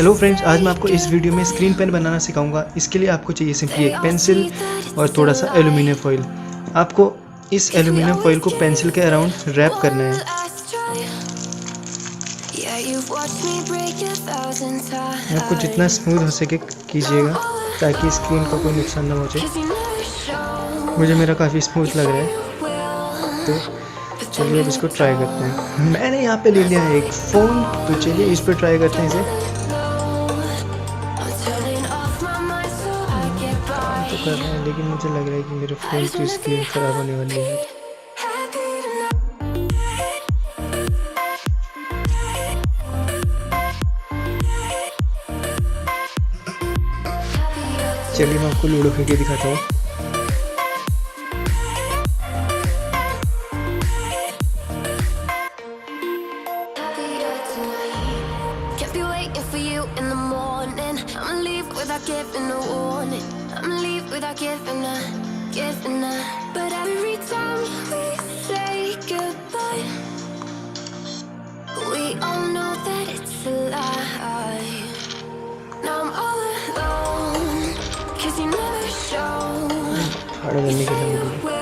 Hello friends, आज मैं आपको इस वीडियो में स्क्रीन पेन बनाना सिखाऊंगा। इसके लिए आपको चाहिए सिंपली एक पेंसिल और थोड़ा सा एल्यूमिनियम फॉइल। आपको इस एल्यूमिनियम फॉइल को पेंसिल के अराउंड रैप करना है। आपको जितना स्मूथ हो सके कीजिएगा ताकि स्क्रीन को कोई नुकसान ना पहुंचे। मुझे मेरा काफ़ी स्मूथ लग रहा है, तो चलिए अब इसको ट्राई करते हैं। मैंने यहाँ पे ले लिया है एक फ़ोन, तो चलिए इस पर ट्राई करते हैं इसे। काम तो कर रहे हैं, लेकिन मुझे लग रहा है कि मेरे फ़ोन की स्क्रीन ख़राब होने वाली है। चलिए मैं आपको लूडो खेल के दिखाता हूँ। But every time we say goodbye, we all know that it's a lie. Now I'm all alone, 'cause you never show. फाड़ा करने के लिए